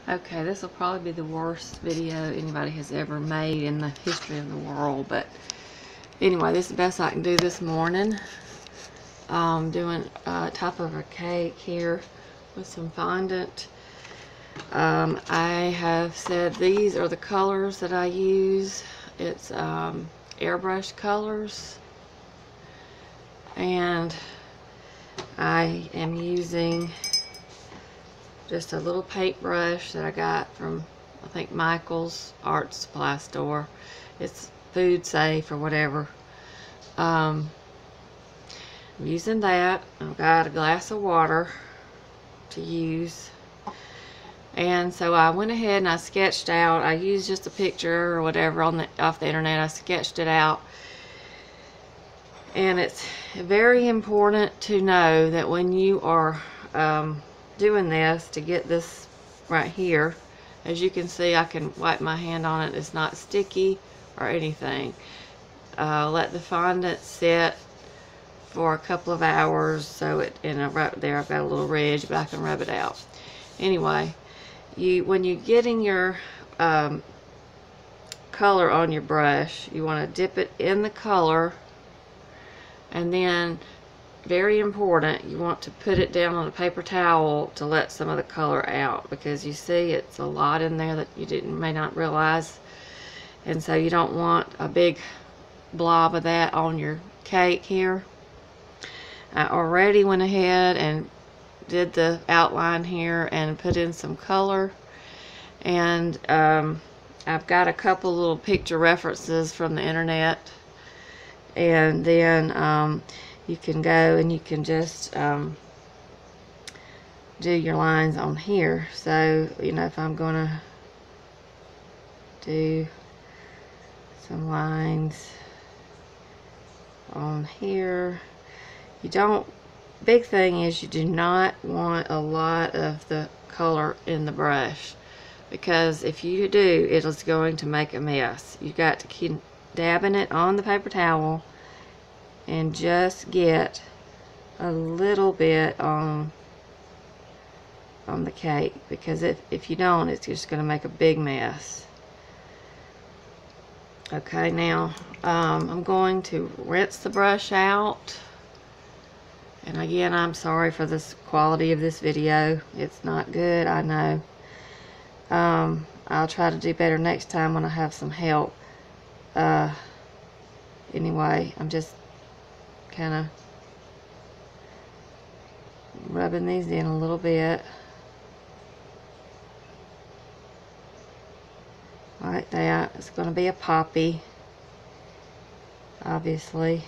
Okay, this will probably be the worst video anybody has ever made in the history of the world, but anyway, this is the best I can do this morning. Doing top of a cake here with some fondant. I have said these are the colors that I use. It's airbrush colors, and I am using just a little paintbrush that I got from, I think, Michael's art supply store. It's food safe or whatever. I'm using that. I've got a glass of water to use, and so I went ahead and I sketched out. I used just a picture or whatever off the internet. I sketched it out, and it's very important to know that when you are doing this, to get this right here, as you can see, I can wipe my hand on it. It's not sticky or anything. Let the fondant sit for a couple of hours, so right there I've got a little ridge, but I can rub it out. Anyway, when you're getting your color on your brush, you want to dip it in the color, and then, very important, you want to put it down on a paper towel to let some of the color out, because you see it's a lot in there that you may not realize, and so you don't want a big blob of that on your cake here. I already went ahead and did the outline here and put in some color, and I've got a couple little picture references from the internet, and then you can go and you can just do your lines on here. So, you know, if I'm gonna do some lines on here, big thing is you do not want a lot of the color in the brush, because if you do, it is going to make a mess. You got to keep dabbing it on the paper towel and just get a little bit on the cake, because if you don't, it's just going to make a big mess. Okay, now I'm going to rinse the brush out, and again, I'm sorry for this quality of this video. It's not good, I know. I'll try to do better next time when I have some help. Anyway, I'm just kind of rubbing these in a little bit like that. It's going to be a poppy, obviously.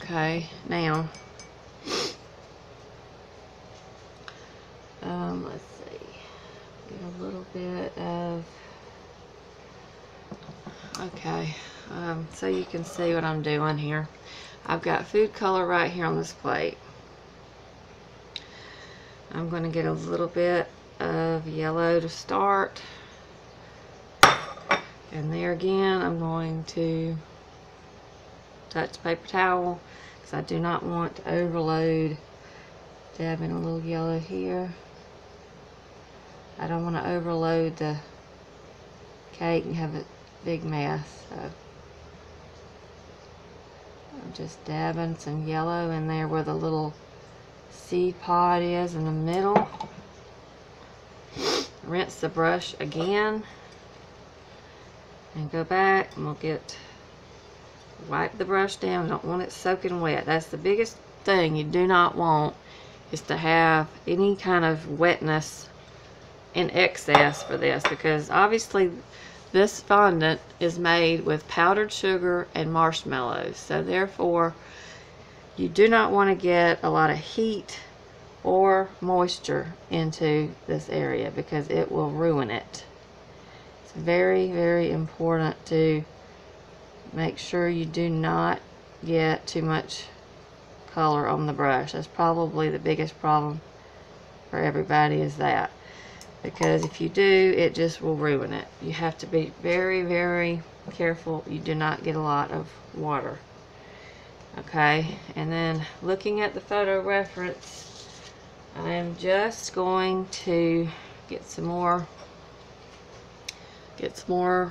Okay, now let's see, get a little bit of, okay, so you can see what I'm doing here. I've got food color right here on this plate. I'm going to get a little bit of yellow to start, and there again I'm going to touch the paper towel, because I do not want to overload. Dabbing a little yellow here. I don't want to overload the cake and have a big mess, so I'm just dabbing some yellow in there where the little seed pod is in the middle. Rinse the brush again and go back, and we'll wipe the brush down. Don't want it soaking wet. That's the biggest thing you do not want, is to have any kind of wetness in excess for this, because obviously this fondant is made with powdered sugar and marshmallows, so therefore you do not want to get a lot of heat or moisture into this area, because it will ruin it. It's very, very important to make sure you do not get too much color on the brush. That's probably the biggest problem for everybody, is that. because if you do, it just will ruin it. You have to be very, very careful you do not get a lot of water. Okay, and then looking at the photo reference, I'm just going to get some more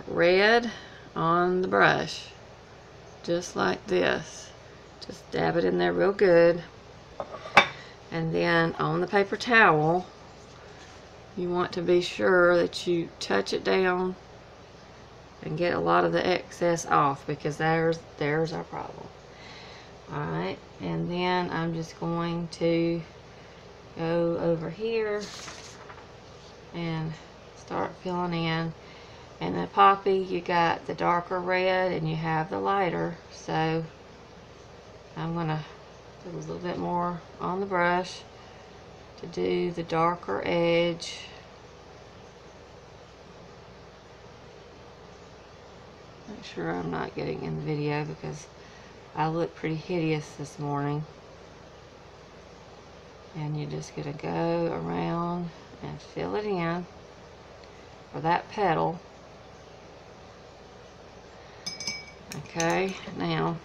red on the brush, just like this. Just dab it in there real good. And then on the paper towel, you want to be sure that you touch it down and get a lot of the excess off, because there's our problem. Alright, and then I'm just going to go over here and start filling in. And the poppy, you got the darker red and you have the lighter, so I'm going to put a little bit more on the brush to do the darker edge. Make sure I'm not getting in the video because I look pretty hideous this morning. And you're just going to go around and fill it in for that petal. Okay, now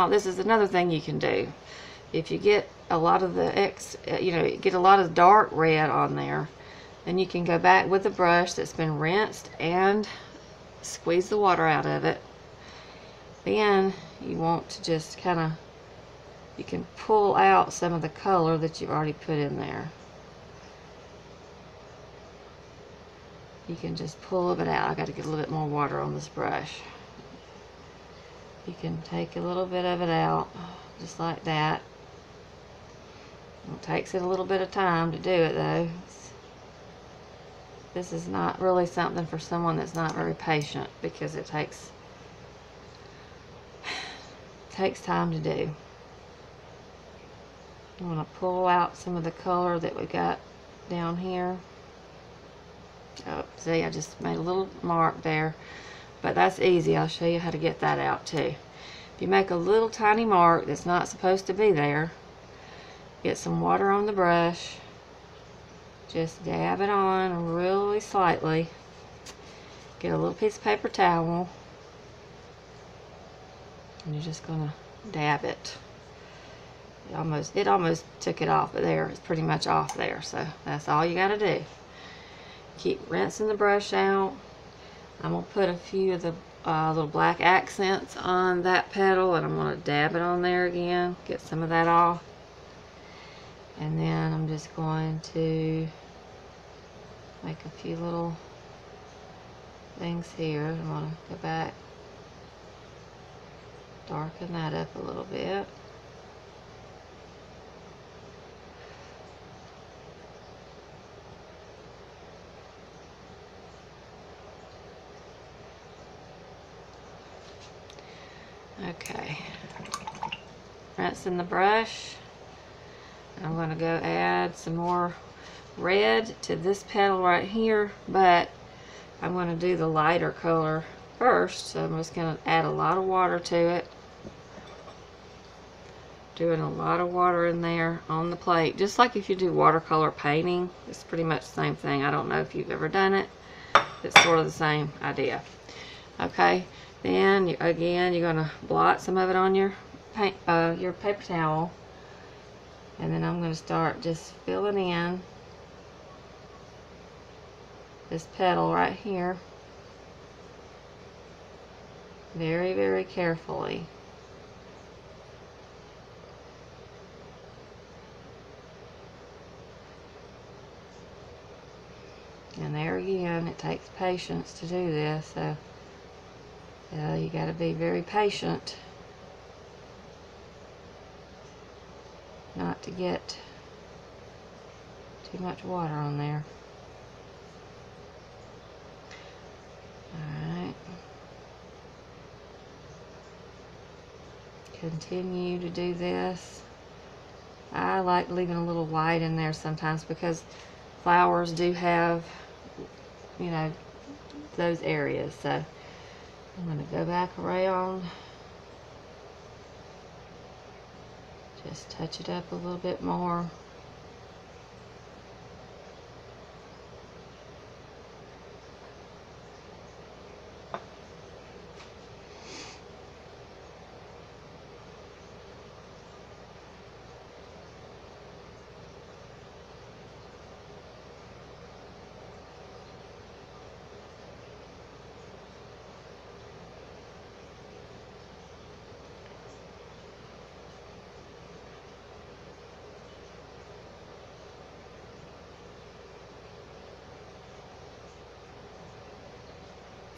this is another thing you can do. If you get a lot of the get a lot of dark red on there, then you can go back with a brush that's been rinsed and squeeze the water out of it. Then you want to just you can pull out some of the color that you've already put in there. You can just pull a bit out. I got to get a little bit more water on this brush. You can take a little bit of it out, just like that. It takes it a little bit of time to do it, though. This is not really something for someone that's not very patient, because it takes time to do. I'm going to pull out some of the color that we got down here. Oh, see, I just made a little mark there, but that's easy. I'll show you how to get that out too. If you make a little tiny mark that's not supposed to be there, get some water on the brush, just dab it on really slightly, get a little piece of paper towel, and you're just going to dab it. It almost took it off, but there, it's pretty much off there, so that's all you got to do. Keep rinsing the brush out. I'm going to put a few of the little black accents on that petal, and I'm going to dab it on there again, get some of that off. And then I'm just going to make a few little things here. I'm going to go back, darken that up a little bit. Okay, rinsing the brush. I'm going to go add some more red to this petal right here, but I'm going to do the lighter color first, so I'm just going to add a lot of water to it. Doing a lot of water in there on the plate, just like if you do watercolor painting. It's pretty much the same thing. I don't know if you've ever done it. It's sort of the same idea. Okay. Then again, you're going to blot some of it on your paper towel, and then I'm going to start just filling in this petal right here very, very carefully. And there again, it takes patience to do this, so you got to be very patient not to get too much water on there. Alright. Continue to do this. I like leaving a little white in there sometimes because flowers do have, those areas. So I'm going to go back around, just touch it up a little bit more.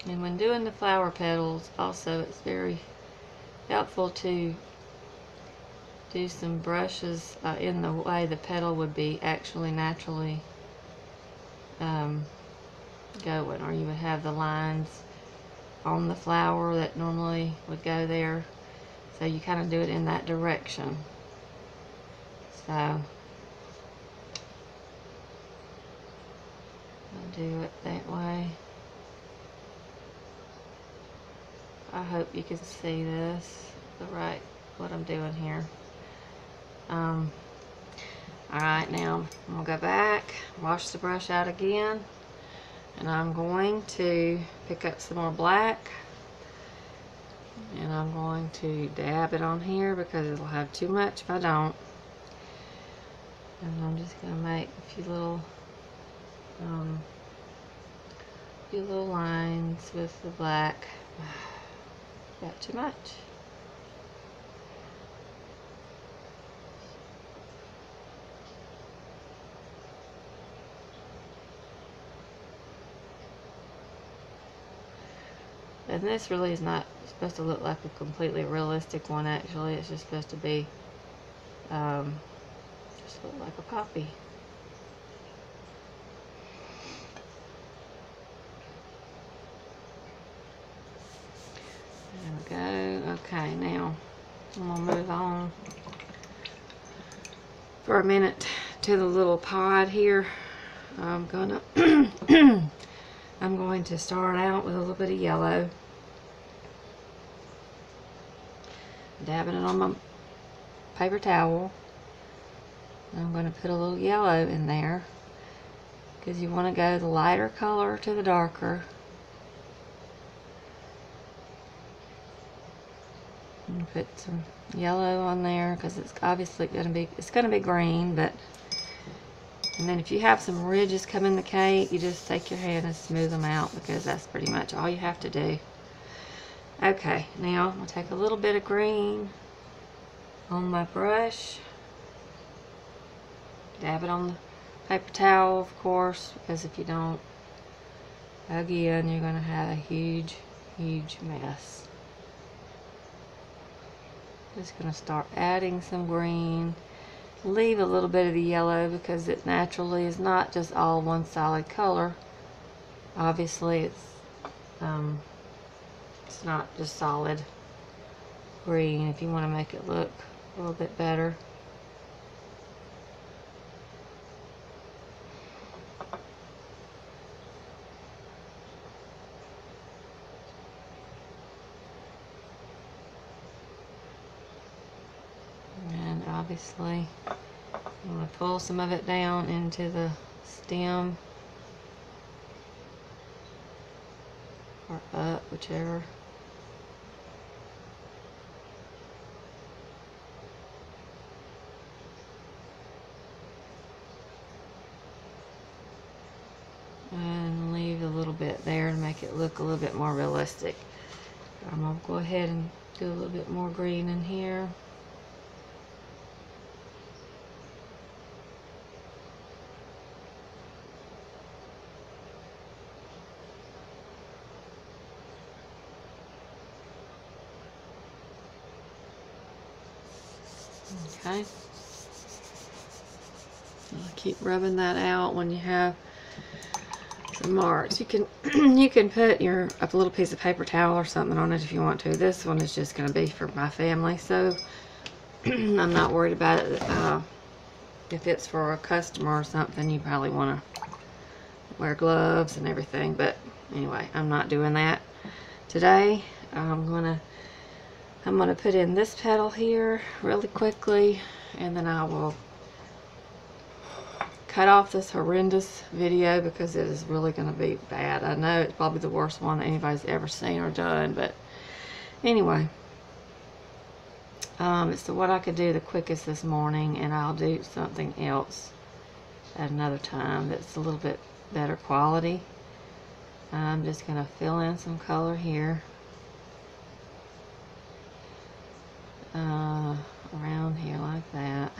And when doing the flower petals, also it's very helpful to do some brushes in the way the petal would be actually naturally going, or you would have the lines on the flower that normally would go there, so you kind of do it in that direction. So I'll do it that way. I hope you can see this what I'm doing here. Alright, now I'm going to go back, wash the brush out again, and I'm going to pick up some more black, and I'm going to dab it on here because it'll have too much if I don't. And I'm just going to make a few little lines with the black. Got too much. And this really is not supposed to look like a completely realistic one, actually. It's just supposed to be, just look like a poppy. There we go. Okay, now I'm going to move on for a minute to the little pod here. I'm going to start out with a little bit of yellow. Dabbing it on my paper towel. I'm going to put a little yellow in there because you want to go the lighter color to the darker. And put some yellow on there because it's obviously going to be green, but and then if you have some ridges come in the cake, you just take your hand and smooth them out because that's pretty much all you have to do. Okay, now I'm going to take a little bit of green on my brush. Dab it on the paper towel, of course, because if you don't, again, you're going to have a huge, huge mess. Just going to start adding some green. Leave a little bit of the yellow because it naturally is not just all one solid color. Obviously, it's not just solid green if you want to make it look a little bit better. And obviously, I'm going to pull some of it down into the stem or up, whichever. And leave a little bit there to make it look a little bit more realistic. I'm going to go ahead and do a little bit more green in here. Okay. I'll keep rubbing that out when you have some marks. You can you can put a little piece of paper towel or something on it if you want to. This one is just going to be for my family, so I'm not worried about it. If it's for a customer or something, you probably want to wear gloves and everything. But anyway, I'm not doing that today. I'm gonna put in this petal here really quickly, and then I will cut off this horrendous video because it is really going to be bad. I know it's probably the worst one that anybody's ever seen or done, but anyway, it's what I could do the quickest this morning, and I'll do something else at another time that's a little bit better quality. I'm just going to fill in some color here. Around here like that,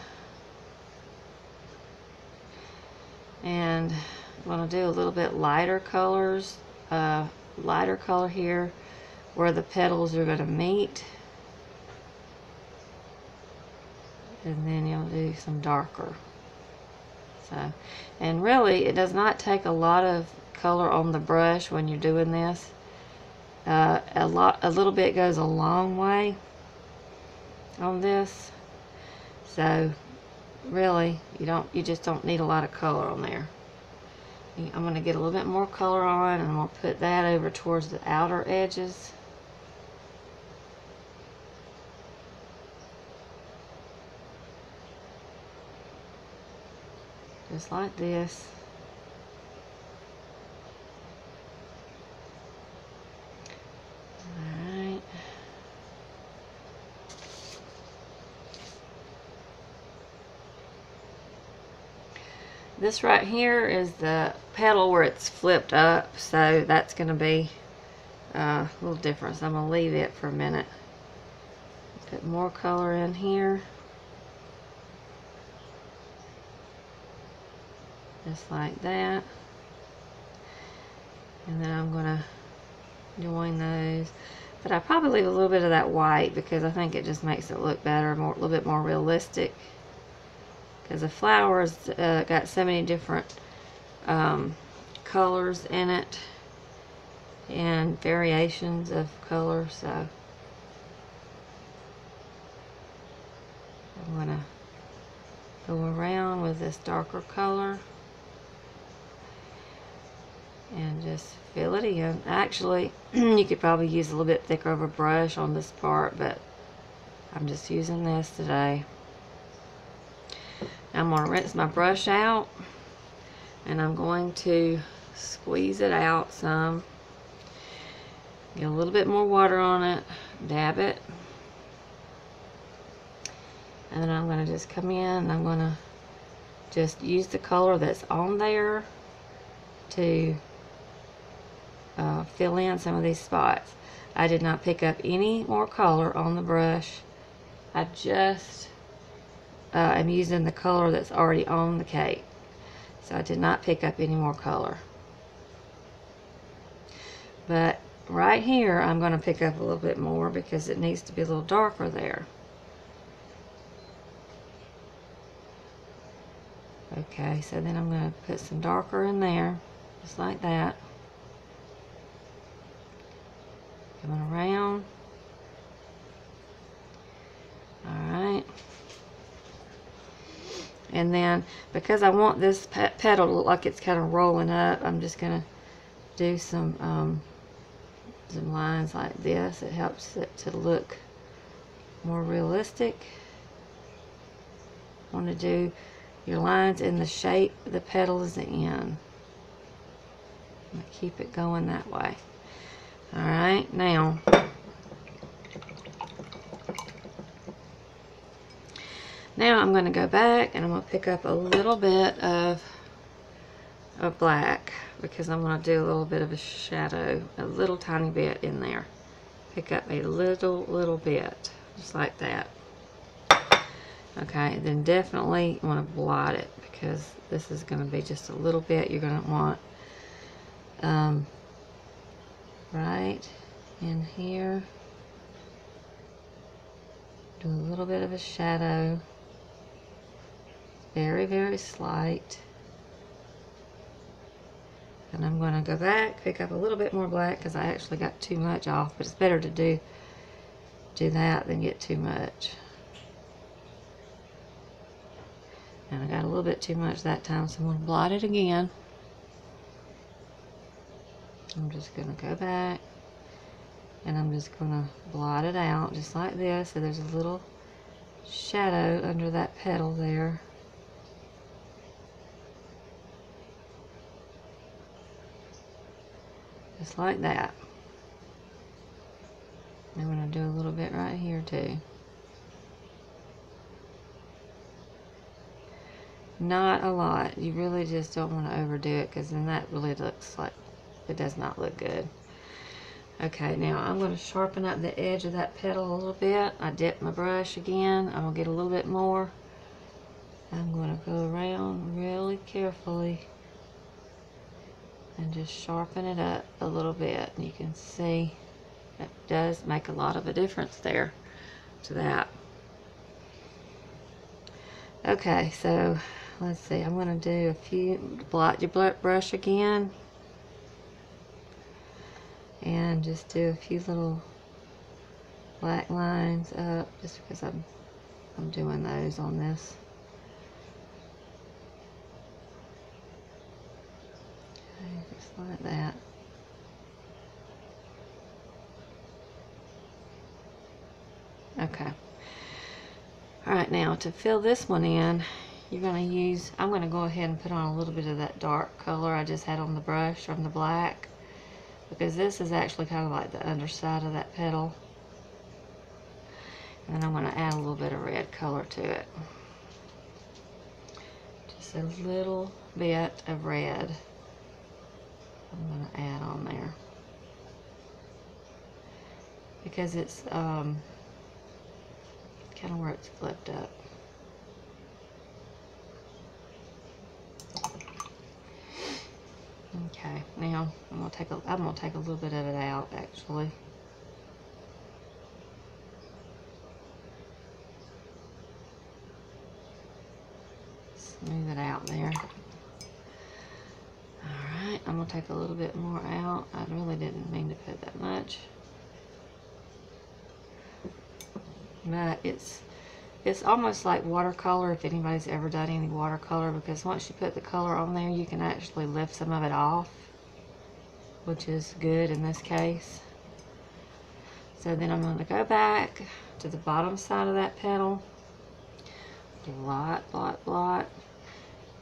and I'm going to do a little bit lighter colors lighter color here where the petals are going to meet. And then you'll do some darker. So, and really, it does not take a lot of color on the brush when you're doing this. A little bit goes a long way on this. So, really, you just don't need a lot of color on there. I'm going to get a little bit more color on, and I'm going to put that over towards the outer edges. Just like this. Alright. This right here is the petal where it's flipped up, so that's going to be a little different. So I'm going to leave it for a minute. Put more color in here. Just like that. And then I'm going to join those. But I probably leave a little bit of that white because I think it just makes it look better, a little bit more realistic. Because the flowers got so many different colors in it and variations of color, so I'm going to go around with this darker color and just fill it in. Actually, you could probably use a little bit thicker of a brush on this part, but I'm just using this today. I'm going to rinse my brush out, and I'm going to squeeze it out some. Get a little bit more water on it, dab it, and then I'm going to just come in and I'm going to just use the color that's on there to fill in some of these spots. I did not pick up any more color on the brush. I just I'm using the color that's already on the cake, so I did not pick up any more color. But right here I'm going to pick up a little bit more because it needs to be a little darker there. Okay, so then I'm going to put some darker in there, just like that. Coming around. Alright. And then, because I want this petal to look like it's kind of rolling up, I'm just going to do some lines like this. It helps it to look more realistic. I want to do your lines in the shape the petal is in. Keep it going that way. Alright, now I'm going to go back and I'm going to pick up a little bit of black because I'm going to do a little bit of a shadow, a little tiny bit in there. Pick up a little bit, just like that. Okay, then definitely you want to blot it because this is going to be just a little bit. You're going to want right in here. Do a little bit of a shadow. Very, very slight. And I'm going to go back, pick up a little bit more black because I actually got too much off, but it's better to do that than get too much. And I got a little bit too much that time, so I'm going to blot it again. I'm just going to go back and I'm just going to blot it out just like this, so there's a little shadow under that petal there. Just like that. I'm going to do a little bit right here too. Not a lot. You really just don't want to overdo it because then that really looks like it does not look good. Okay, now I'm going to sharpen up the edge of that petal a little bit. I dip my brush again. I'm going to get a little bit more. I'm going to go around really carefully. and just sharpen it up a little bit. And you can see it does make a lot of a difference there to that. Okay, so let's see, I'm going to do a few, blot your brush again, and just do a few little black lines up, just because I'm doing those on this. Okay, just like that. Okay. Alright, now to fill this one in, you're going to use, I'm going to go ahead and put on a little bit of that dark color I just had on the brush from the black, because this is actually kind of like the underside of that petal. And then I'm going to add a little bit of red color to it. Just a little bit of red I'm going to add on there, because it's kind of where it's flipped up. Okay, now I'm gonna take a little bit of it out actually. Smooth it out there. Alright, I'm gonna take a little bit more out. I really didn't mean to put that much. But it's almost like watercolor, if anybody's ever done any watercolor, because once you put the color on there, you can actually lift some of it off, which is good in this case. So then I'm going to go back to the bottom side of that petal, blot, blot, blot,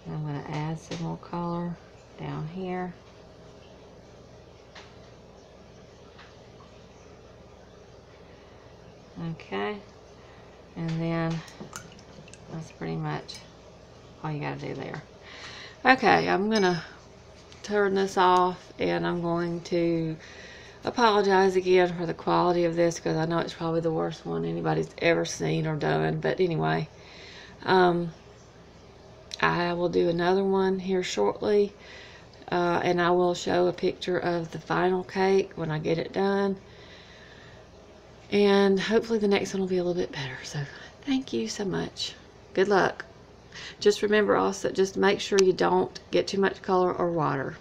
and I'm going to add some more color down here. Okay. And then that's pretty much all you got to do there. Okay, I'm going to turn this off, and I'm going to apologize again for the quality of this, because I know it's probably the worst one anybody's ever seen or done. But anyway, I will do another one here shortly, and I will show a picture of the final cake when I get it done. And hopefully the next one will be a little bit better. So thank you so much. Good luck. Just remember also, just make sure you don't get too much color or water.